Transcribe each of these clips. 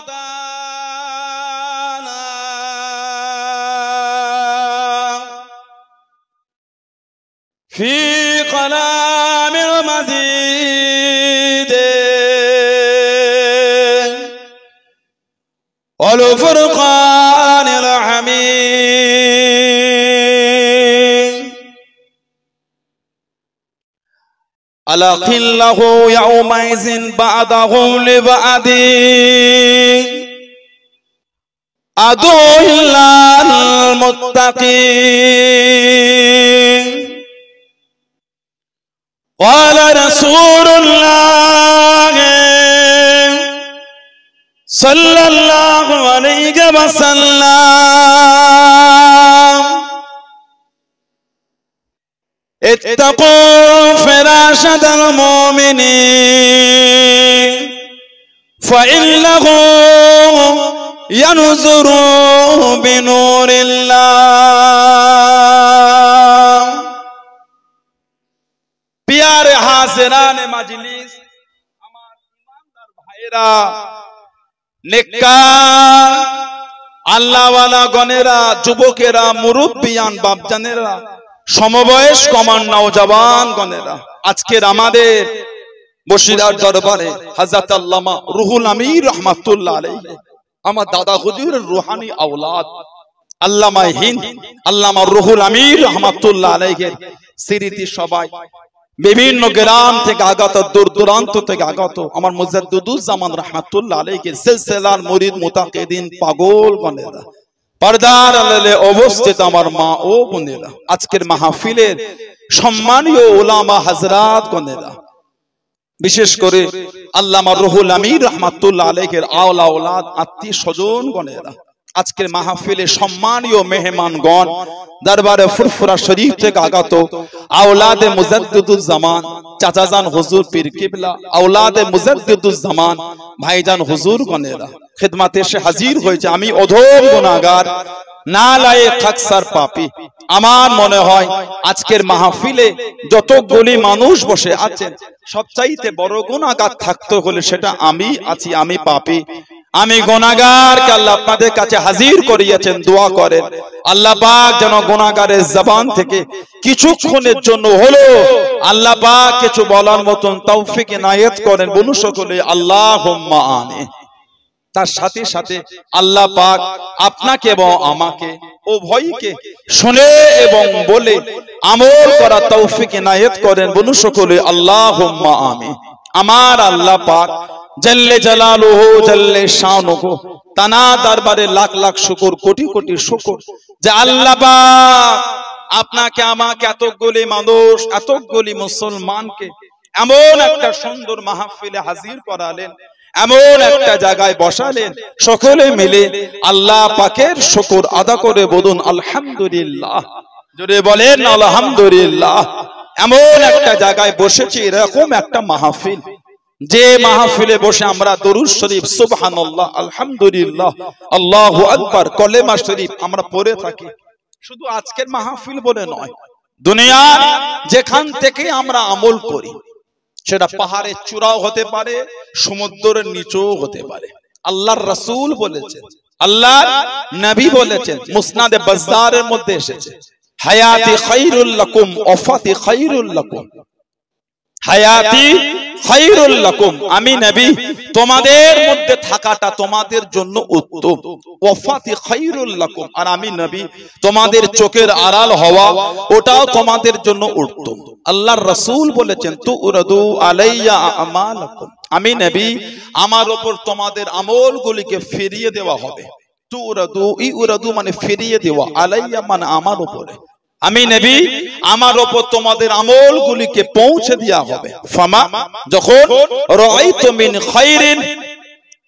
تعالى في كلام المزيد والفرقان الحميد ألقله يومئذ بعضهم لبعض عدو إلا المتقين قال رسول الله صلى الله عليه وسلم اتقوا فراشة المؤمنين فإنه ينظر بنور الله प्यारे हाज़िरान मजलिस আমার ইমানদার ভাইরা নেককার আল্লাহওয়ালা গণেরা যুবকেরা মুরব্বিয়ান বাপজানেরা সমবয়স কমান নওজওয়ান গণেরা আজকের আমাদের বসিরার দরবারে হযরত আল্লামা রুহুল আমির রাহমাতুল্লাহ আলাইহি আমার দাদা হুজুরের রূহানি আওলাদ আল্লামা হিন্দ আল্লামা রুহুল আমির রাহমাতুল্লাহ আলাইহির স্মৃতি সবাই বিভিন্ন গ্রাম থেকে আগত দূর দূরান্ত থেকে আগত আমার মুজাদ্দিদুজ্জামান রাহমাতুল্লাহ আলাইহির সিলসিলার মুরিদ মুতাকিদিন পাগল গণেরা পর্দার আড়ালে অবস্থিত আমার মা ও বোনেরা আজকের মাহফিলের সম্মানীয় উলামা হযরত গণেরা বিশেষ করে আল্লামা রুহুল আমির রাহমাতুল্লাহ আলাইহির আওলা আওলাদ আত্মীয় স্বজন গণেরা আজকের মাহফিলে সম্মানীয় মেহমানগণ দরবারে ফুরফুরা শরীফ থেকে আগত আওলাদে মুজাদ্দিদুজ্জামান চাচাজান হুজুর পীর কিবলা আওলাদে মুজাদ্দিদুজ্জামান ভাইজান হুজুর গণেরা খিদমতে এসে হাজির হয়েছে আমি অধম গুনাহগার নালায়েক আকসার পাপী আমার মনে হয় আজকের মাহফিলে যতগুলি মানুষ বসে আছেন সবচাইতে বড় গুনাহগার থাকতে হলে সেটা আমি আছি আমি পাপী আমি গুনাহগারকে আল্লাহ আপনাদের কাছে হাজির করিয়েছেন দোয়া করেন আল্লাহ পাক যেন গুনাহগারের জবান থেকে কিছুক্ষণের জন্য হলো আল্লাহ পাক কিছু বলার মতন তৌফিক ইনায়েত করেন বলুন সকলে আল্লাহুম্মা আমিন তার সাথে সাথে আল্লাহ পাক আপনাকে এবং আমাকে উভয়কে শুনে এবং বলে আমল করা তৌফিক ইনায়েত করেন বলুন সকলে আল্লাহুম্মা আমিন আমার আল্লাহ পাক জল্লে জালালুহু জল্লে শানুহু তানা দরবারে লাখ লাখ শুকর কোটি কোটি শুকর যে আল্লাহ পাক আপনাকে আমাকে এতগুলি মানুষ এতগুলি মুসলমানকে এমন একটা সুন্দর মাহফিলে হাজির করালেন এমন একটা জায়গায় বসালেন সকলে মিলে আল্লাহ পাকের শুকর আদা করে বলুন আলহামদুলিল্লাহ জোরে বলেন আলহামদুলিল্লাহ এমন একটা জায়গায় বসেছি এরকম একটা মাহফিল যে মাহফিলে বসে আমরা দরুদ শরীফ সুবহানাল্লাহ আলহামদুলিল্লাহ আল্লাহু আকবার কলেমা শরীফ আমরা পড়ে থাকি শুধু আজকের মাহফিল বলে নয় দুনিয়ার যেখান থেকে আমরা আমল করি সেটা পাহাড়ের চূড়াও হতে পারে সমুদ্রের নিচেও হতে পারে আল্লাহর রাসূল বলেছেন আল্লাহর নবী বলেছেন মুসনাদে বাজ্জারের মধ্যে এসেছে হায়াতি খায়রুল লাকুম ওয়াফাতি খায়রুল লাকুম হায়াতি খায়রুল লাকুম আমি নবী তোমাদের মধ্যে থাকাটা তোমাদের জন্য উত্তম ওয়াফাতি খায়রুল লাকুম আর আমি নবী তোমাদের চোখের আড়াল হওয়া ওটাও তোমাদের জন্য উত্তম আল্লাহর রাসূল বলেছেন তুরাদু আলাইয়া আমালাকুম আমি নবী আমার উপর তোমাদের আমলগুলিকে ফিরিয়ে দেওয়া হবে তুরাদু ইউরাদু মানে ফিরিয়ে দেওয়া আলাইয়া মানে আমার উপরে আমি নবী আমার উপর তোমাদের আমলগুলিকে পৌঁছে দেওয়া হবে ফামা যখন রাআইতু মিন খায়রিন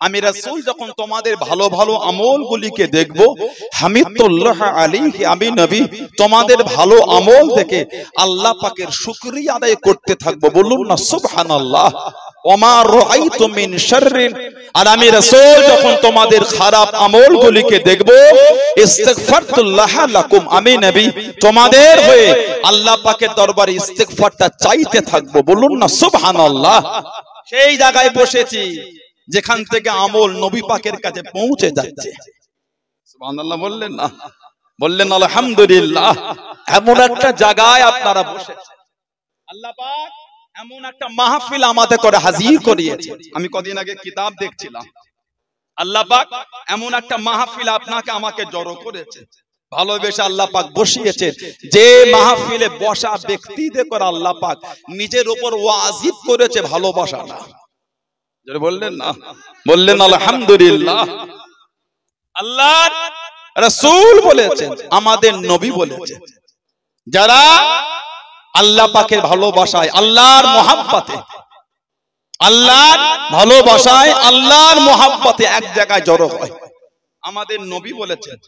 আমি রাসূল যখন তোমাদের ভালো ভালো আমলগুলিকে দেখব হামিদুল্লাহ আলাইহি আমি নবী তোমাদের ভালো আমল দেখে আল্লাহ পাকের শুকরিয়া আদায় করতে থাকবো বলুন না সুবহানাল্লাহ ওমা রাআইতু মিন শাররিন আর আমি রাসূল যখন তোমাদের খারাপ আমলগুলিকে দেখব ইস্তিগফারতুল্লাহ লাকুম আমি নবী তোমাদের হয়ে আল্লাহ পাকের দরবারে ইস্তিগফারটা চাইতে থাকবো বলুন না সুবহানাল্লাহ সেই জায়গায় বসেছি যেখান থেকে আমল নবী পাকের কাছে পৌঁছে যাচ্ছে। সুবহানাল্লাহ বললেন না? বললেন আলহামদুলিল্লাহ। এমন একটা জায়গায় আপনারা বসেছেন, আল্লাহ পাক এমন একটা মাহফিল আমাদের করে হাজির করিয়েছে। আমি কদিন আগে কিতাব দেখছিলাম, আল্লাহ পাক এমন একটা মাহফিল আপনাকে আমাকে জড়ো করেছে, ভালোবেসে আল্লাহ পাক বসিয়েছেন। যে মাহফিলে বসা ব্যক্তিদের করে আল্লাহ পাক নিজের উপর ওয়াজিব করেছে ভালোবাসাটা। যারা বললেন না? বললেন আলহামদুলিল্লাহ। আল্লাহর রাসূল বলেছেন, আমাদের নবী বলেছেন, যারা আল্লাহ পাকের ভালোবাসায়, আল্লাহর মুহাব্বতে, আল্লাহর ভালোবাসায়, আল্লাহর মুহাব্বতে এক জায়গায় জড়ো হয়, আমাদের নবী বলেছেন,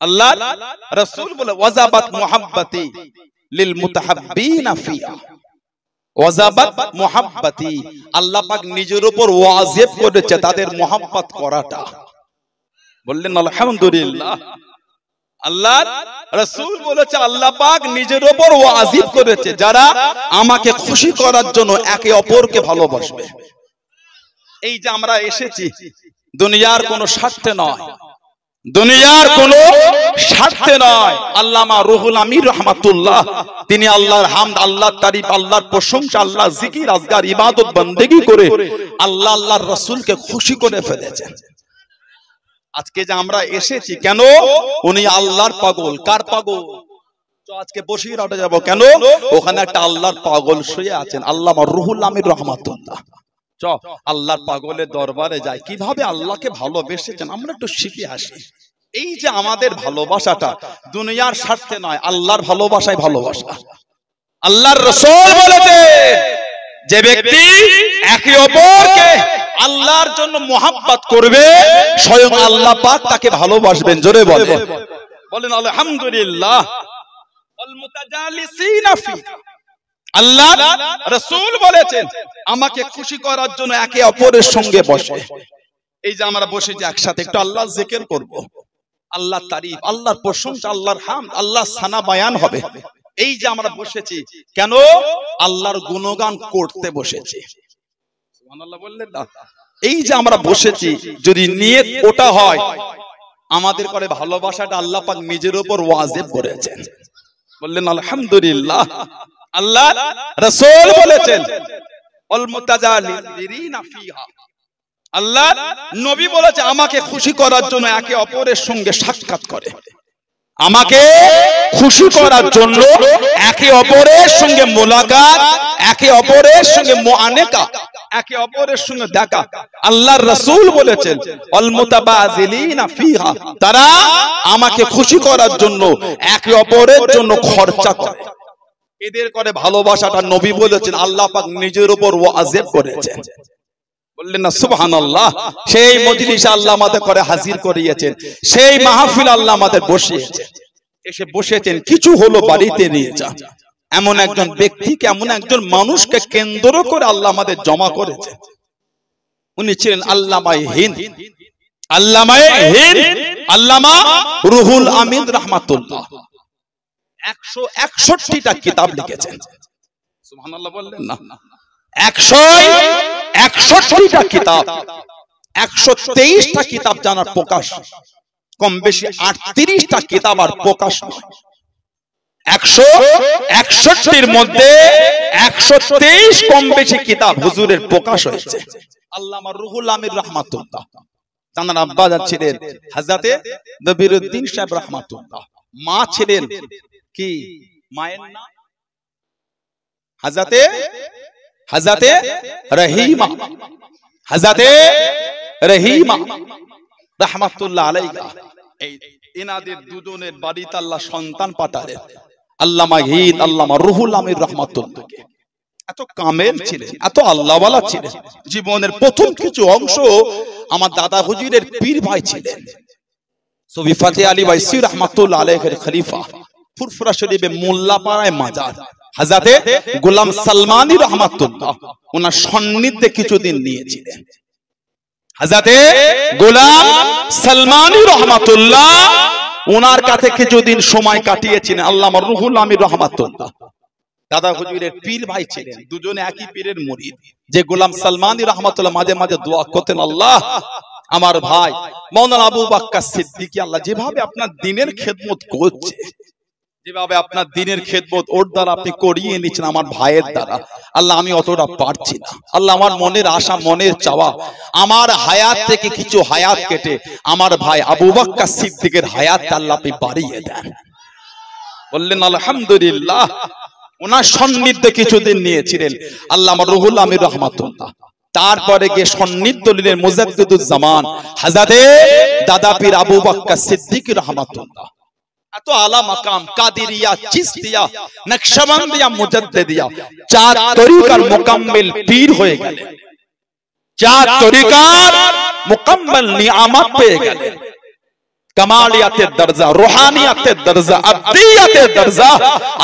আল্লাহ রাসূল বলে ওয়াজাবাত মুহাব্বতি লিল মুতাহাব্বিনা ফিহা। ওয়াজাবাত মুহাব্বতি, আল্লাহ পাক নিজের উপর ওয়াজিব করেছে তাদের মুহাব্বত করাটা। বললেন আলহামদুলিল্লাহ। আল্লাহ রাসূল বলেছে আল্লাহ পাক নিজের উপর ওয়াজিব করেছে যারা আমাকে খুশি করার জন্য একে অপরকে ভালোবাসবে। এই যে আমরা এসেছি দুনিয়ার কোনো স্বার্থে নয়, দুনিয়ার কোনো স্বার্থে নয়। আল্লামা রুহুল আমিন রাহমাতুল্লাহ তিনি আল্লাহর হামদ, আল্লাহর তারিফ, আল্লাহর প্রশংসা, আল্লাহর জিকির আজগার ইবাদত বন্দেগী করে আল্লাহ আল্লাহর রাসূলকে খুশি করে ফেলেছেন। আজকে যে আমরা এসেছি কেন? উনি আল্লাহর পাগল। কার পাগল? তো আজকে বসিরহাটে যাব কেন? ওখানে একটা আল্লাহর পাগল শুয়ে আছেন, আল্লামা রুহুল আমিন রাহমাতুল্লাহ। চ আল্লাহর পাগলের দরবারে যাই, কিভাবে আল্লাহকে ভালোবেসেছেন আমরা একটু শিখে আসি। এই যে আমাদের ভালোবাসাটা দুনিয়ার স্বার্থে নয়, আল্লাহর ভালোবাসায় ভালোবাসা। আল্লাহর রাসূল বলেছে যে ব্যক্তি একে অপরকে আল্লাহর জন্য মুহাব্বত করবে স্বয়ং আল্লাহ পাক তাকে ভালোবাসবেন। জোরে বলেন, বলেন আলহামদুলিল্লাহ। ওয়াল মুতাজালিসিনা ফি, আল্লাহ রাসূল বলেছেন আমাকে খুশি করার জন্য একে অপরের সঙ্গে বসে। এই যে আমরা বসেছি একসাথে একটু আল্লাহর জিকির করব, আল্লাহর তারিফ, আল্লাহর প্রশংসা, আল্লাহর হামদ, আল্লাহর সানা বায়ান হবে। এই যে আমরা বসেছি কেন? আল্লাহর গুণগান করতে বসেছি। সুবহানাল্লাহ বললেন না? এই যে আমরা বসেছি যদি নিয়ত ওটা হয় আমাদের করে ভালোবাসাটা আল্লাহ পাক নিজের উপর ওয়াজিব করেছেন। বললেন আলহামদুলিল্লাহ। আল্লাহ রাসূল বলেছেন আল মুতাজালিরিনা ফিহা, আল্লাহ নবী বলেছে আমাকে খুশি করার জন্য একে অপরের সঙ্গে সাক্ষাৎ করে, আমাকে খুশি করার জন্য একে অপরের সঙ্গে মোলাকাত, একে অপরের সঙ্গে মুআনাকা, একে অপরের সঙ্গে দেখা। আল্লাহর রাসূল বলেছেন আল মুতাবাযিলিনা ফিহা, তারা আমাকে খুশি করার জন্য একে অপরের জন্য খরচা করে। এদের করে ভালোবাসাটা নবী বলেছেন আল্লাহ পাক নিজের উপর ওয়াজিব করেছেন। বললেন না সুবহানাল্লাহ। সেই মজলিসে আল্লাহ আমাদের করে হাজির করিয়েছেন, সেই মাহফিল আল্লাহ আমাদের বসিয়েছেন। এসে বসেছেন কিছু হলো বাড়িতে নিয়ে যা, এমন একজন ব্যক্তিকে, এমন একজন মানুষকে কেন্দ্র করে আল্লাহ আমাদের জমা করেছেন। উনি ছিলেন আল্লামায়ে হিন্দ, আল্লামায়ে হিন্দ, আল্লামা রুহুল আমিন রাহমাতুল্লাহ। 161টা কিতাব লিখেছেন। সুবহানাল্লাহ বললেন না? 161টা কিতাব, 123টা কিতাব জানার প্রকাশ, কম বেশি 38টা কিতাব আর প্রকাশ নয়। 161টির মধ্যে 123 কম বেশি কিতাব হুজুরের প্রকাশ হয়েছে। আল্লামা রুহুল আমিন রাহমাতুল্লাহ, তার আব্বা ছিলেন হযরতে নবীউদ্দিন সাহেব রাহমাতুল্লাহ, মা ছিলেন কি? মায়ের নাম হযরতে রহিমা, হযরতে রহিমা রাহমাতুল্লাহ আলাইহা। এই এনাদের দুজনের বাড়িতে আল্লাহ সন্তান পাঠালেন। আল্লামা হিদ, আল্লামা রুহুল আমিন রাহমাতুল্লাহ এত কামেল ছিলেন, এত আল্লাহওয়ালা ছিলেন। জীবনের প্রথম কিছু অংশ আমার দাদা হুজুরের পীর ভাই ছিলেন সুফি ফাতে আলী বাইসি রাহমাতুল্লাহ আলাইহির খলিফা, ফুরফুরা শরীফে মোল্লাপাড়ায় মাজার। হযরতে গোলাম সালমানী রাহমাতুল্লাহ ওনার সান্নিধ্যে কিছুদিন নিয়েছিলেন। হযরতে গোলাম সালমানী রাহমাতুল্লাহ ওনার কাছে কিছুদিন সময় কাটিয়েছিলেন আল্লামা রুহুল আমিন রাহমাতুল্লাহ। দাদা হুজুরের পীর ভাই ছিলেন, দুজনে একই পীরের মুরিদ। যে গোলাম সালমানী রাহমাতুল্লাহ মাঝে মাঝে দোয়া করতেন, আল্লাহ আমার ভাই মাওলানা আবু বকর সিদ্দিকী আল্লাহ যেভাবে আপনার দ্বীনের খেদমত করছে, যেভাবে আপনার দ্বীনের খেদমত ওর দ্বারা আপনি করিয়ে নিচ্ছেন আমার ভাইয়ের দ্বারা, আল্লাহ আমি অতটা পারছি না। আল্লাহ আমার মনের আশা, মনের চাওয়া, আমার হায়াত থেকে কিছু হায়াত কেটে আমার ভাই আবু বকর সিদ্দিকের হায়াতটা আল্লাহ আপনি বাড়িয়ে দেন। বললেন আলহামদুলিল্লাহ। ওনার সান্নিধ্যে কিছুদিন নিয়েছিলেন আল্লাহ আমার রুহুল আমির রহমাতুল্লাহ। তারপরে গিয়ে সান্নিধ্য নিলেন মুজাদ্দিদুজ্জামান হযরতে দাদা পীর আবু বকর সিদ্দিক রহমাতুল্লাহ। এত আলা মাকাম, কাদিরিয়া, চিশতিয়া, নকশবন্দিয়া, মুজাদ্দিদিয়া, চার তরিকার মুকাম্মিল পীর হয়ে গেলেন, চার তরিকার মুকাম্মিল নিয়ামত পেয়ে গেলেন। কামালিয়াতের দরজা, রুহানিয়াতের দরজা, আব্দিয়াতের দরজা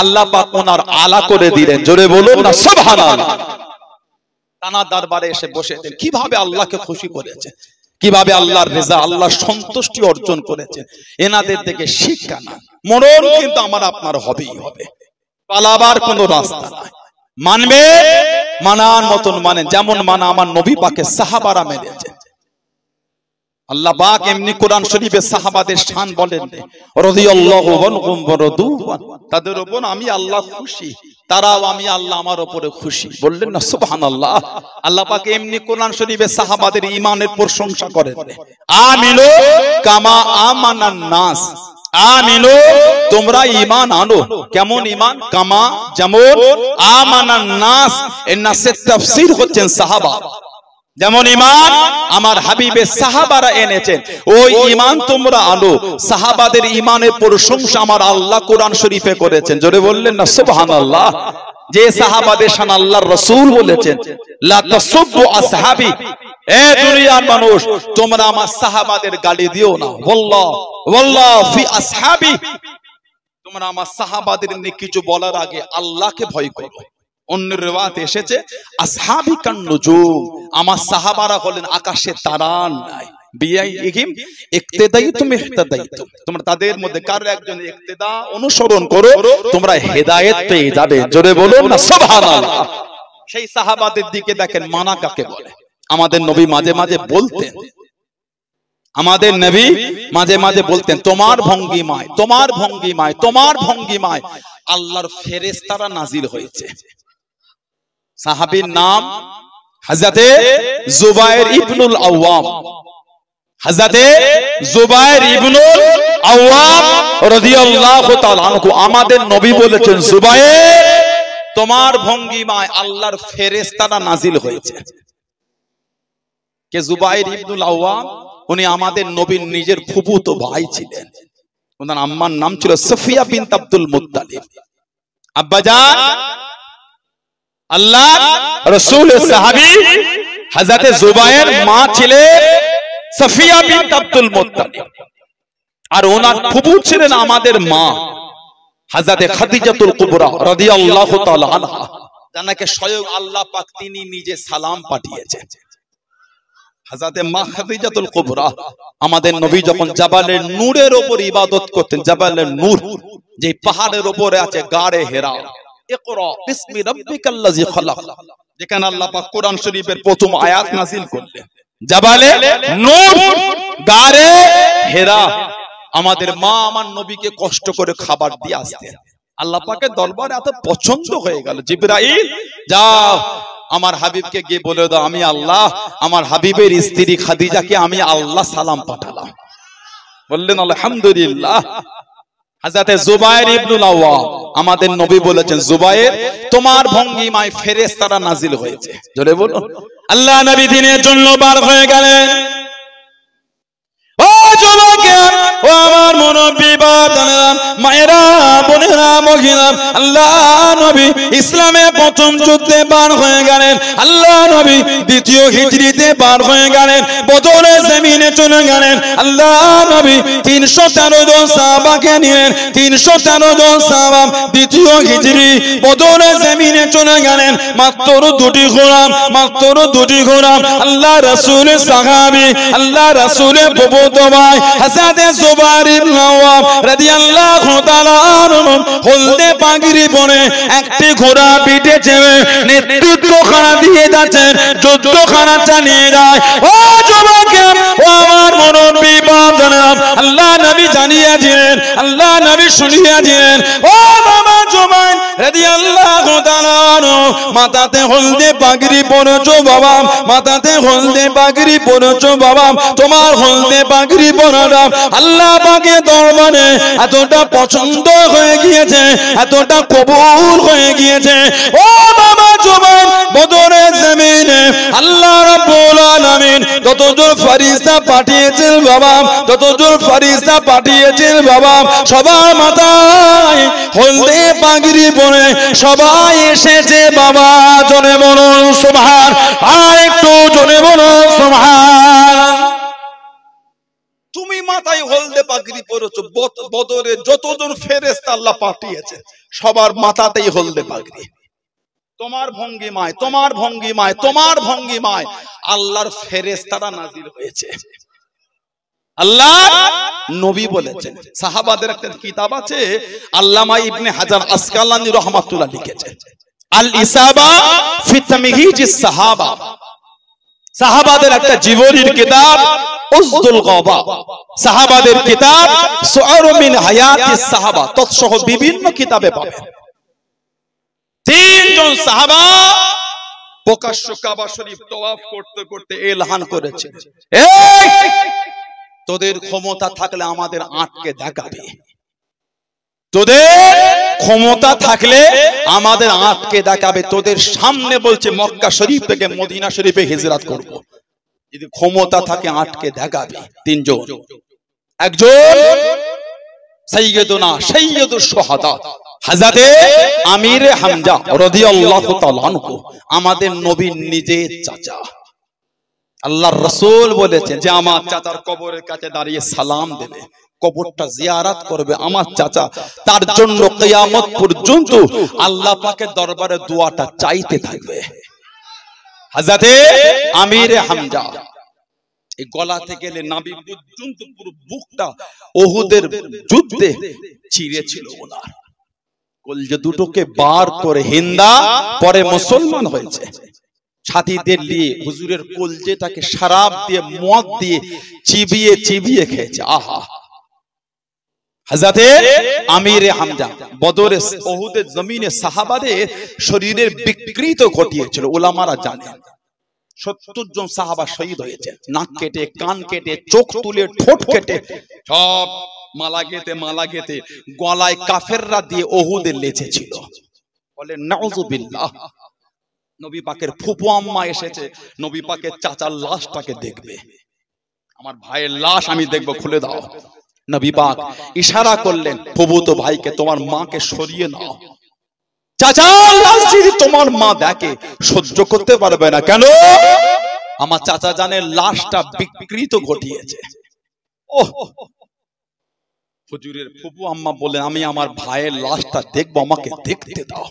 আল্লাহ পাক ওনার আলা করে দিলেন। জোরে বলুন না সুবহানাল্লাহ। তানা দরবারে এসে বসেছেন, কিভাবে আল্লাহকে খুশি করেছে, কিভাবে আল্লাহর রেজা, আল্লাহর সন্তুষ্টি অর্জন করেছে, এনাদের থেকে শিক্ষা না। মরণ কিন্তু আমার আপনার হবেই হবে, পালাবার কোনো রাস্তা নাই। মানবে, মানার মতন মানেন, যেমন মানা আমার নবী পাকের সাহাবারা মেনেছে। আল্লাহ পাক এমনি কোরআন শরীফে সাহাবাদের শান বলেন, রাদিয়াল্লাহু আনহুম ওয়া রাদু আন, তাদের উপর আমি আল্লাহ খুশি, তারাও আমি আল্লাহ আমার উপরে খুশি। বললেন না সুবহানাল্লাহ। আল্লাহ পাক এমনি কোরআন শরীফে সাহাবাদের ঈমানের প্রশংসা করেন, আমিনু কামা আমানান নাস, আমিনু তোমরা ঈমান আনো। কেমন ঈমান? কামা, যেমন, আমানান নাস, এর নাসের তাফসীর হচ্ছেন সাহাবা। যেমন ঈমান আমার হাবিবের সাহাবারা এনেছেন, ওই ঈমান তোমরা আনো। সাহাবাদের ঈমানের প্রশংসা আমার আল্লাহ কোরআন শরীফে করেছেন। জোরে বললেন না সুবহানাল্লাহ। যে সাহাবাদের শান আল্লাহর রাসূল বলেছেন, লা তাসুব্বু আসহাবি, এ দুনিয়ার মানুষ তোমরা আমার সাহাবাদের গালি দিও না। ওয়াল্লাহ ফি আসহাবি, তোমরা আমার সাহাবাদের নিয়ে কিছু বলার আগে আল্লাহকে ভয় করো। অন্য রিওয়ায়াতে এসেছে আসহাবি কান নুজুম, আমার সাহাবারা হলেন আকাশের তারা নাই। বিআইহিম ইক্তিদাইতুম ইহতাদাইতুম, তোমরা তাদের মধ্যে কারো একজন ইক্তিদা অনুসরণ করো, তোমরা হেদায়েত পেয়ে যাবে। জোরে বলুন না সুবহানাল্লাহ। সেই সাহাবাদের দিকে দেখেন মানা কাকে বলে। আমাদের নবী মাঝে মাঝে বলতেন, আমাদের নবী মাঝে মাঝে বলতেন, তোমার ভঙ্গিমায়, তোমার ভঙ্গিমায়, তোমার ভঙ্গিমায় আল্লাহর ফেরেশতারা নাজিল হয়েছে। সাহাবীর নাম হযরতে জুবায়ের ইবনুল আওয়াম, হযরতে জুবায়ের ইবনুল আওয়াম রাদিয়াল্লাহু তাআলা আনহু। আমাদের নবী বলেছেন, জুবায়ের তোমার ভঙ্গিমায় আল্লাহর ফেরেশতারা নাজিল হয়েছে। কে জুবায়ের ইবনুল আওয়াম? উনি আমাদের নবীর নিজের ফুফুতো ভাই ছিলেন। ওনার আম্মার নাম ছিল সফিয়া বিনত আব্দুল মুত্তালিব। আব্বাজান আল্লাহ রাসূলের সাহাবী হযরতে জুবায়ের মা ছিলেন সফিয়া বিনত আব্দুল মুত্তালিব, আর ওনার ফুফু ছিলেন আমাদের মা হযরতে খাদিজাতুল কুবরা রাদিয়াল্লাহু তাআলা আনহা, যাকে স্বয়ং আল্লাহ পাক তিনি নিজে সালাম পাঠিয়েছেন। হযরতে মা খাদিজাতুল কুবরা আমাদের নবী যখন জাবালে নূরের উপর ইবাদত করতেন, জাবালে নূর যে পাহাড়ের উপরে আছে গাড়ে হেরা, ইকরা বিসমি রাব্বিকাল্লাযী খালাক, যেখানে আল্লাহ পাক কোরআন শরীফের প্রথম আয়াত নাযিল করলেন, জাবালে নূর গাড়ে হেরা। আমাদের মা আমার নবীকে কষ্ট করে খাবার দিয়ে আসতেন। আল্লাহ পাকের দরবারে এত পছন্দ হয়ে গেল, জিবরাইল যাও আমার হাবিবকে গিয়ে বলে দাও, আমি আল্লাহ আমার হাবিবের স্ত্রী খাদিজাকে আমি আল্লাহ সালাম পাঠালাম। বললেন আলহামদুলিল্লাহ। হযরতে জুবায়ের ইবনুল আওয়াম আমাদের নবী বলেছেন, জুবায়ের তোমার ভঙ্গিমায় ফেরেশতারা নাজিল হয়েছে। জোরে বলুন। আল্লাহ নবী দিনের জন্য বার হয়ে গেলেন। ও যুবকেরা, ও আমার মুরব্বি বাবারা, মায়েরা, বোনেরা, মহিলা, আল্লাহ নবী ইসলামে প্রথম যুদ্ধে বার হয়ে গেলেন। আল্লাহ নবী দ্বিতীয় হিজরিতে বার হয়ে গেলেন, বদরের জমিনে চলে গেলেন। আল্লাহ নবী 313 জন সাহাবাকে নিলেন, 313 জন সাহাবা দ্বিতীয় হিজরি বদরের জমিনে চলে গেলেন। মাত্র দুটি গোলাম, মাত্র দুটি গোলাম, আল্লাহ রাসূলের সাহাবী, আল্লাহ রাসূলের প্রভুত ভাই হযরতে জুবায়ের ইবনে আওয়াম রাদিয়াল্লাহু তাআলা হলদে পাগড়ি পরে একটি ঘোড়া পিঠে চেপে নেতৃত্বখানা দিয়ে যাচ্ছেন, যুদ্ধখানা চালিয়ে যায়। ও যুবকেরা, ও আমার মুরব্বি বাপ জানেন, আল্লাহ নবী জানিয়েছিলেন, আল্লাহ নবী শুনিয়েছিলেন, ও বাবা জুমাইন রাদিয়াল্লাহু তাআলা মাথাতে হলদে পাগড়ি পরেছো বাবা, মাথাতে হলদে পাগড়ি পরেছো বাবা, তোমার হলদে পাগড়ি পরাটা আল্লাহ পাকের দরবারে এতটা পছন্দ হয়ে গিয়েছে, এতটা কবুল হয়ে গিয়েছে। ও বাবা জুবাইর, বদরের জমিনে আল্লাহ রাব্বুল আলামিন যতজন ফেরেশতা পাঠিয়েছেন বাবা, যতজন ফেরেশতা পাঠিয়েছেন বাবা, সবার মাথায় হলদে পাগড়ি পরে সবাই এসেছে বাবা। জোরে বলুন সুবহান, আর একটু জোরে বলুন সুবহান। তুমি মাথায় হলদে পাগড়ি পরেছো, বদরে যতজন ফেরেশতা আল্লাহ পাঠিয়েছে সবার মাথাতেই হলদে পাগড়ি। তোমার ভঙ্গিমায়, তোমার ভঙ্গিমায়, তোমার ভঙ্গিমায় আল্লাহর ফেরেশতারা নাজিল হয়েছে। আল্লাহ নবী বলেছেন। সাহাবাদের একটা কিতাব আছে, আল্লামা ইবনে হাজার আসকালানী রাহমাতুল্লাহ লিখেছেন, আল ইসাবা ফি তামহিজিস সাহাবা। সাহাবাদের একটা জীবনীর কিতাব উসদুল গাবা, সাহাবাদের কিতাব সুআর মিন হায়াতিস সাহাবা, তৎসহ বিভিন্ন কিতাবে পাবেন। তিনজন সাহাবা প্রকাশ্য কাবা শরীফ তওয়াফ করতে করতে এলান করেছে, এই তোদের ক্ষমতা থাকলে আমাদের আটকে দেখাবে, তোদের ক্ষমতা থাকলে আমাদের আটকে দেখাবে, তোদের সামনে বলছে মক্কা শরীফ থেকে মদিনা শরীফে হিজরত করব, যদি ক্ষমতা থাকে আটকে দেখাবে। তিনজন, একজন সাইয়্যিদুনা সাইয়্যিদুশ শুহাদা হযরতে আমির হামজা রাদিয়াল্লাহু তাআলা আনহু, আমাদের নবীর নিজের চাচা। আল্লাহর রাসূল বলেছেন যে আমার চাচার কবরের কাছে দাঁড়িয়ে সালাম দেবে, কবরটা জিয়ারত করবে আমার চাচা, তার জন্য কিয়ামত পর্যন্ত আল্লাহ পাকের দরবারে দোয়াটা চাইতে থাকবে। হযরতে আমির হামজা এই গলা থেকে গেলে নাভি পর্যন্ত পুরো বুকটা উহুদের যুদ্ধে ছিঁড়েছিল ওনার, কলজে দুটোকে বার করে হিন্দা পরে মুসলমান হয়েছে। সাথীদের নিয়ে হুজুরের কলজেটাকে শরাব দিয়ে মদ দিয়ে চিবিয়ে চিবিয়ে খেয়েছে। আহা, হযরতে আমির হামজা বদরে উহুদের জমিনে সাহাবাদের শরীরের বিকৃত ঘটিয়েছিল। উলামারা জানেন 70 জন সাহাবা শহীদ হয়েছে, নাক কেটে, কান কেটে, চোখ তুলে, ঠোঁট কেটে, সব মালা গেতে গলায় কাফেররা দিয়ে উহুদে লেচেছিল। বলে নাউযুবিল্লাহ। নবী পাকের ফুফু আম্মা এসেছে, নবী পাকের চাচার লাশটাকে দেখবে, আমার ভাইয়ের লাশ আমি দেখব, খুলে দাও। নবী পাক ইশারা করলেন ফুফুতো ভাইকে, তোমার মাকে সরিয়ে নাও। চাচার লাশ যদি তোমার মা দেখে সহ্য করতে পারবে না। কেন? আমার চাচা জানের লাশটা বিকৃত ঘটিয়েছে। ওহ, হুজুরের ফুফু আম্মা বলেন আমি আমার ভাইয়ের লাশটা দেখবো, আমাকে দেখতে দাও।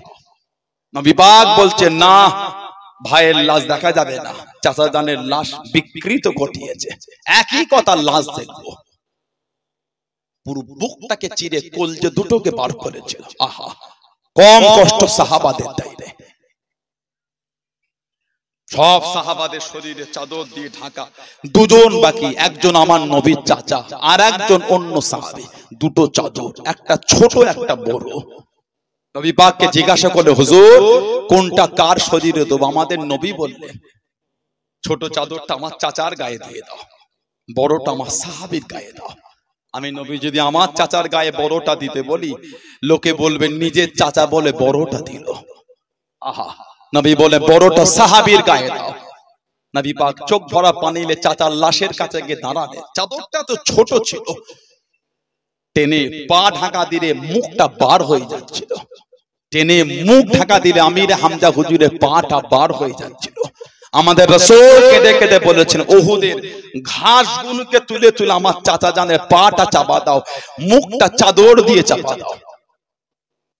নবী পাক বলছে না, ভাইয়ের লাশ দেখা যাবে না, চাচা জানের লাশ বিকৃত ঘটিয়েছে। একই কথা, লাশ দেখবো। পুরো বুকটাকে চিরে কলজে দুটোকে বার করেছিল। আহা, কম কষ্ট সাহাবাদের তাইলে। সব সাহাবাদের শরীরে চাদর দিয়ে ঢাকা, দুজন বাকি, একজন আমার নবীর চাচা আর একজন অন্য সাহাবী। দুটো চাদর, একটা ছোট একটা বড়। নবী পাককে জিজ্ঞাসা করলে হুজুর কোনটা কার শরীরে দেব? আমাদের নবী বললেন ছোট চাদরটা আমার চাচার গায়ে দিয়ে দাও, বড়টা আমার সাহাবীর গায়ে দাও। আমি নবী যদি আমার চাচার গায়ে বড়টা দিতে বলি, লোকে বলবে নিজের চাচা বলে বড়টা দিল। আহা, নবী বলে বড়টা সাহাবীর গায়ে দাও। নবী পাক চোখ ভরা পানিলে চাচার লাশের কাছে গিয়ে দাঁড়ালেন। চাদরটা তো ছোট ছিল, টেনে পা ঢাকা দিলে মুখটা বার হয়ে যাচ্ছিল, টেনে মুখ ঢাকা দিলে আমির হামজা হুজুরের পাটা বার হয়ে যাচ্ছিল। আমাদের রাসূল কেঁদে কেঁদে বলেছেন উহুদের ঘাসগুলোকে তুলে তুলে আমার চাচা জানের পাটা চাপা দাও, মুখটা চাদর দিয়ে চাপা দাও।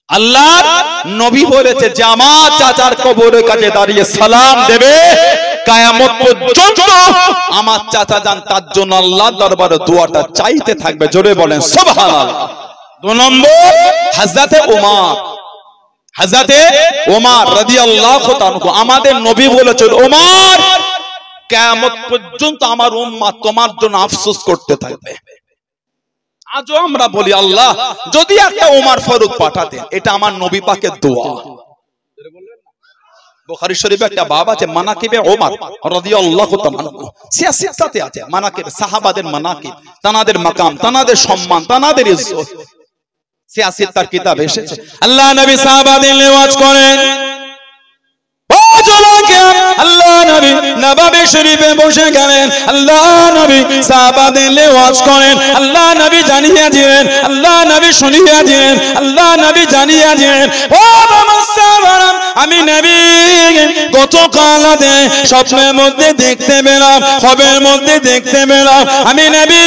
আল্লাহ নবী বলেছে যে আমার চাচার কবরের কাছে দাঁড়িয়ে সালাম দেবে, কিয়ামত পর্যন্ত আমার চাচা জান তার জন্য আল্লাহর দরবারে দোয়াটা চাইতে থাকবে। জোরে বলেন সুবহানাল্লাহ। 2 নম্বর হযরতে ওমর, হযরতে ওমর রাদিয়াল্লাহু তাআলা। আমাদের নবী বলেছেন, ওমর কিয়ামত পর্যন্ত আমার উম্মত তোমার জন্য আফসোস করতে থাকবে। আজও আমরা বলি, আল্লাহ যদি একটা ওমর ফারুক পাঠাতেন। এটা আমার নবী পাকের দোয়া। বুখারী শরীফে একটা বাব আছে, মানাকিবে ওমর রাদিয়াল্লাহু তাআলা। সিয়াসিতে আছে মানাকিব, সাহাবাদের মানাকিব, তানাদের মাকাম, তানাদের সম্মান, তানাদের ইজ্জত। সিয়াসিত তার কিতাব এসেছে। আল্লাহ নবী সাহাবাদের লিওয়াজ করেন। আল্লাহ নবী নববী শরীফে বসে গেলেন। আল্লাহ নবী সাহাবাদের লিওয়াজ করেন। আল্লাহ নবী জানিয়ে দিলেন, আল্লাহ নবী শুনিয়ে দিলেন, আল্লাহ নবী জানিয়ে দিলেন, ও সাহাবারা, আমি নবী গতকাল স্বপ্নের মধ্যে দেখতে পেলাম, খবের মধ্যে দেখতে পেলাম, আমি নবী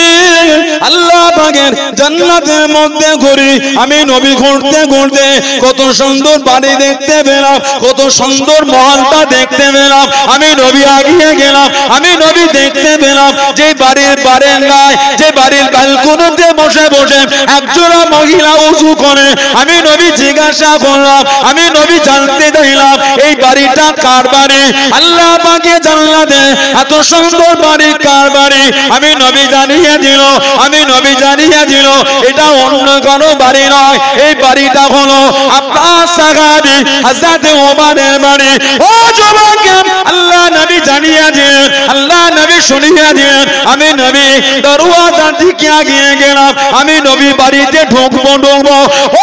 আল্লাহ পাকের জান্নাতের মধ্যে ঘুরি। আমি নবী ঘুরতে ঘুরতে কত সুন্দর বাড়ি দেখতে পেলাম, কত সুন্দর মহলটা দেখতে পেলাম। আমি নবী আগিয়ে গেলাম, আমি নবী দেখতে পেলাম যে বাড়ির বারান্দায়, যে বাড়ির ব্যালকনিতে বসে বসে একজোড়া মহিলা ওযু করে। আমি নবী জিজ্ঞাসা করলাম, আমি নবী জানতে চাইলাম এই বাড়িটা কার বাড়ি? আল্লাহ পাকে জান্নাতে এত সুন্দর বাড়ি কার বাড়ি? আমি নবী জানিয়ে দিল, আমি নবী জানিয়ে দিল এটা অন্য কোনো বাড়ি নয়, এই বাড়িটা হলো আপনার সাহাবী হযরত ওমরের বাড়ি। ও যুবক, আল্লাহ নবী জানিয়ে দিলেন, আল্লাহ নবী শুনিয়ে দিলেন। আমি নবী দরওয়াজার দিকে এগিয়ে গেলাম, আমি নবী বাড়িতে ঢুকবো।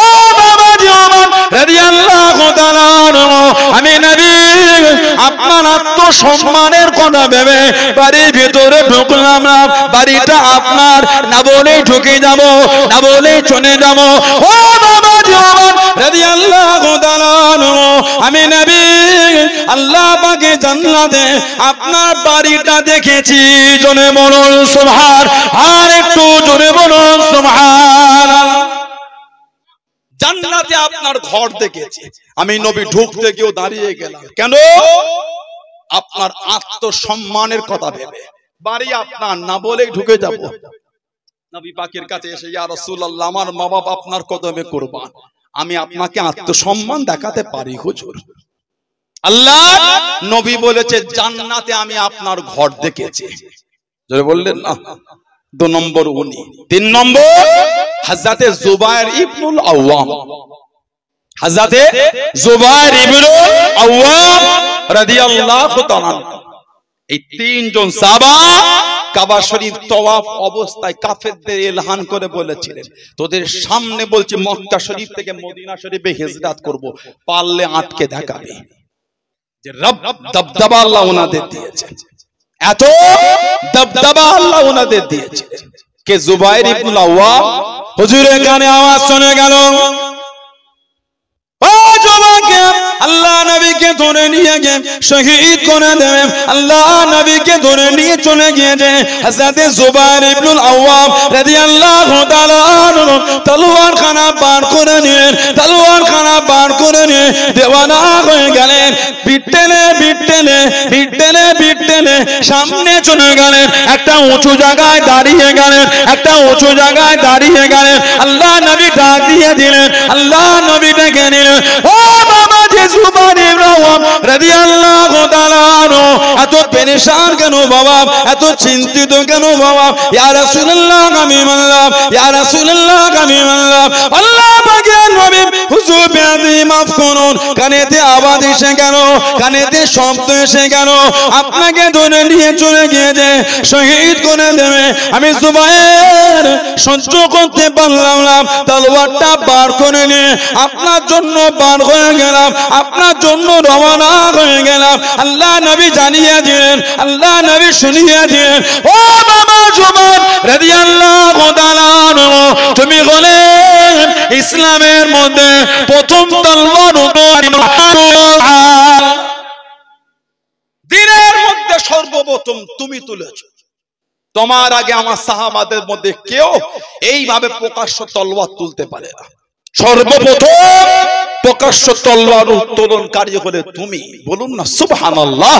ও বাবাজি ওমর রাদিয়াল্লাহু তাআলা, আমি নবী আপনার আত্মসম্মানের কথা ভেবে বাড়ির ভিতরে ঢুকলাম না। বাড়িটা আপনার না বলেই ঢুকে যাব, না বলেই চলে যাব। ও বাবাজি ওমর রাদিয়াল্লাহু তাআলা, আমি নবী আল্লাহ পাকে জান্নাতে আপনার বাড়িটা দেখেছি। জোরে বলুন সুবহান, আর একটু জোরে বলুন সুবহান। জান্নাতে আপনার ঘর দেখেছি। আমি নবী ঢুকতে গিয়েও দাঁড়িয়ে গেলাম। কেন? আপনার আত্মসম্মানের কথা ভেবে। বাড়ি আপনার না বলেই ঢুকে যাব। নবী পাকের কাছে এসে, ইয়া রাসূলুল্লাহ, আমার মা বাবা আপনার কদমে কুরবান, আমি আপনাকে আত্মসম্মান দেখাতে পারি হুজুর। আল্লাহ নবী বলেছে জান্নাতে আমি আপনার ঘর দেখেছি। জোরে বললেন না? 2 নম্বর উনি। 3 নম্বর হযরতে জুবায়ের ইবনুল আওয়াম, হযরতে জুবায়ের ইবনুল আওয়াম রাদিয়াল্লাহু তাআলা। এই 3 জন সাহাবা কাবা শরীফ তওয়াফ অবস্থায় কাফেরদের এলান করে বলেছিলেন, তোদের সামনে বলছি মক্কা শরীফ থেকে মদিনা শরীফে হিজরত করব, পারলে আটকে দেখাবে। যে রব দবদবা আল্লাহ ওনাদের দিয়েছেন, এত দবদবা আল্লাহ ওনাদের দিয়েছিলেন। কে? জুবায়ের ইবনুল আওয়াম। হুজুরের কানে আওয়াজ শুনে গেল, ও যুবক, আল্লাহ নবীকে ধরে নিয়ে গিয়ে শহীদ করে দেবেন। আল্লাহ নবীকে ধরে নিয়ে চলে গিয়েছে হযরতে জুবায়ের ইবনুল আওয়াম রাদিয়াল্লাহু তাআলা তলোয়ার খানা বার করে নিলেন, তলোয়ার খানা বার করে নিয়ে দেওয়ানা হয়ে গেলেন। বিট্টেনে সামনে চলে গেলেন, একটা উঁচু জায়গায় দাঁড়িয়ে গেলেন, একটা উঁচু জায়গায় দাঁড়িয়ে গেলেন। আল্লাহ নবী ডাক দিয়ে দিলেন, আল্লাহ নবী ডেকে নিলেন, ও বাবা যে জুবায়ের ইবনুল আওয়াম রাদিয়াল্লাহু তাআলা, এত পেরেশান কেন বাবা? এত চিন্তিত কেন বাবা? ইয়া রাসূলুল্লাহ আমি মানলাম, ইয়া রাসূলুল্লাহ আমি মানলাম। আল্লাহ পাকের নবী, হুজুর বেয়াদবি মাফ করুন, কানেতে আওয়াজ এসে গেল, কানেতে শব্দ এসে গেল, আপনাকে ধরে নিয়ে চলে গিয়েছে, শহীদ করে দেবে। আমি জুবায়ের সহ্য করতে পারলাম না, তলোয়ারটা বার করে নিয়ে আপনার জন্য বার হয়ে গেলাম, আপনার জন্য রওনা হয়ে গেলাম। আল্লাহ নবী জানিয়ে দিলেন, আল্লাহ নবী শুনিয়ে দিলেন, ও বাবা জুবায়ের রাদিয়াল্লাহু তাআলা, তুমি হলে ইসলামের মধ্যে প্রথম তলোয়ার দিনের মধ্যে সর্বপ্রথম তুমি তুলেছো। তোমার আগে আমার সাহাবাদের মধ্যে কেউ এইভাবে প্রকাশ্য তলোয়ার তুলতে পারে না। সর্বপ্রথম প্রকাশ্য তলোয়ার উত্তোলনকারী হলে তুমি। বলুন না সুবহানাল্লাহ।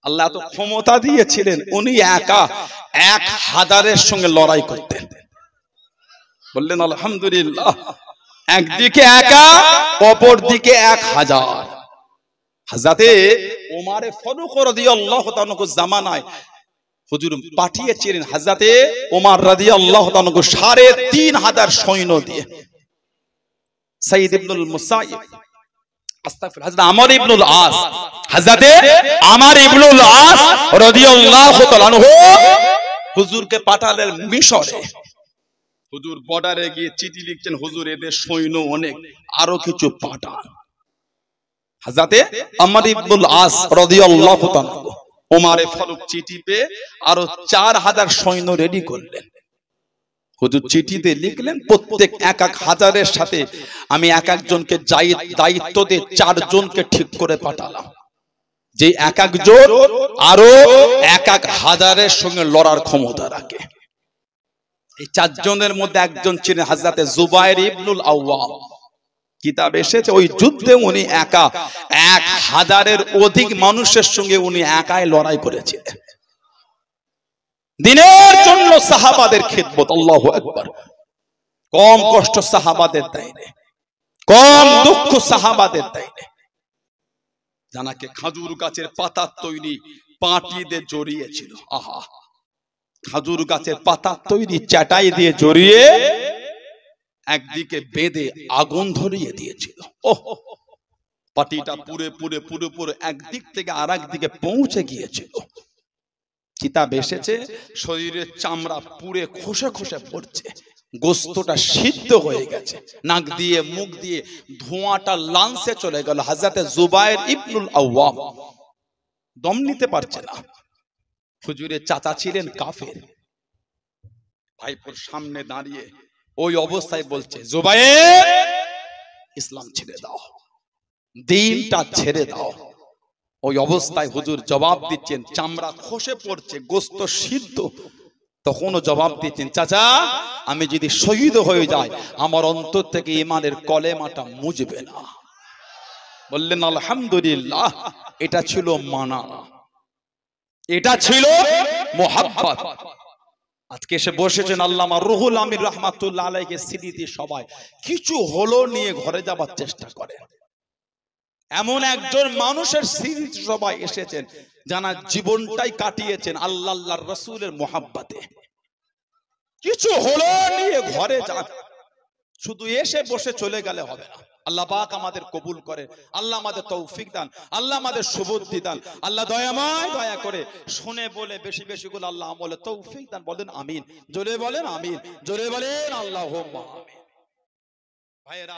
আল্লাহ তো ক্ষমতা দিয়েছিলেন, উনি একা 1000-এর সঙ্গে লড়াই করতেন। বললেন আলহামদুলিল্লাহ। একদিকে একা, অপর দিকে 1000। হযরতে ওমর ফারুক রাদিয়াল্লাহু তাআলা জামানায় হুজুর পাঠিয়েছিলেন হযরতে ওমর রাদিয়াল্লাহু তাআলা 3500 সৈন্য দিয়ে। সাইদ ইবনুল মুসাইব, আস্তাগফিরুল্লাহ, হযরত আমর ইবনুল আস, হযরতে আমর ইবনুল আস রাদিয়াল্লাহু তাআলা হুজুরকে পাঠালেন মিশরে। হুজুর বর্ডারে গিয়ে চিঠি লিখছেন, হুজুর এদের সৈন্য অনেক, আরো কিছু পাঠান। হযরতে আমর ইবনুল আস রাদিয়াল্লাহু তাআলা ওমর ফারুক চিঠি পেয়ে আরো 4000 সৈন্য রেডি করলেন। হুজুর চিঠিতে লিখলেন, প্রত্যেক 1000-এর সাথে আমি এক একজনকে দায়িত্ব দিয়ে 4 জনকে ঠিক করে পাঠালাম, যে এক একজন আরো 1000-এর সঙ্গে লড়ার ক্ষমতা রাখে। এই 4 জনের মধ্যে একজন ছিলেন হযরতে জুবাইর ইবনুল আওয়াম। কিতাব এসেছে ওই যুদ্ধে উনি একা 1000-এর অধিক মানুষের সঙ্গে উনি একাই লড়াই করেছিলেন। দিনের জন্য সাহাবাদের খিদমত, আল্লাহু আকবার। কম কষ্ট সাহাবাদের দেয়নি, কম দুঃখ সাহাবাদের দেয়নি। জানাকে খাজুর গাছের পাতার তৈরি পাটি দিয়ে জড়িয়েছিল, আহা, খাজুর গাছের পাতার তৈরি চাটাই দিয়ে জড়িয়ে একদিকে বেঁধে আগুন ধরিয়ে দিয়েছিল। ওহ, পাটিটা পুরে পুরে পুরে পুরে একদিক থেকে আরেক দিকে পৌঁছে গিয়েছিল। কিতাব এসেছে শরীরের চামড়া পুরে খসে খসে পড়ছে, গোস্তটা সিদ্ধ হয়ে গেছে, নাক দিয়ে মুখ দিয়ে ধোঁয়াটা লাংসে চলে গেল। হযরতে জুবাইর ইবনুল আওয়াম দম নিতে পারছে না। হুজুরের চাচা ছিলেন কাফের, ভাইপোর সামনে দাঁড়িয়ে ওই অবস্থায় বলছে, জুবাইর ইসলাম ছেড়ে দাও, দিনটা ছেড়ে দাও। ওই অবস্থায় হুজুর জবাব দিচ্ছেন, চামড়া খসে পড়ছে, গোস্ত সিদ্ধ। তখনও জবাব দিচ্ছেন, চাচা আমি যদি শহীদ হয়ে যাই আমার অন্তর থেকে ঈমানের কলেমাটা মুজবে না। বললেন আলহামদুলিল্লাহ। এটা ছিল মানা, এটা ছিল মুহাব্বত। আজকে এসে বসেছেন আল্লামা রুহুল আমিন রাহমাতুল্লাহ আলাইহির স্মৃতি সবাই কিছু হলো নিয়ে ঘরে যাবার চেষ্টা করে। এমন একজন মানুষের স্মৃতি সবাই এসেছেন যারা জীবনটাই কাটিয়েছেন আল্লাহ আল্লাহর রাসূলের মুহাব্বতে। কিছু হলো নিয়ে ঘরে যান, শুধু এসে বসে চলে গেলে হবে না। আল্লাহ পাক আমাদের কবুল করে, আল্লাহ আমাদের তৌফিক দান, আল্লাহ আমাদের সুবুদ্ধি দান, আল্লাহ দয়াময় দয়া করে শুনে বলে বেশি বেশি করে আল্লাহ আমলে তৌফিক দান। বলেন আমিন, জোরে বলেন আমিন, জোরে বলেন আল্লাহুম্মা আমিন। ভাইরা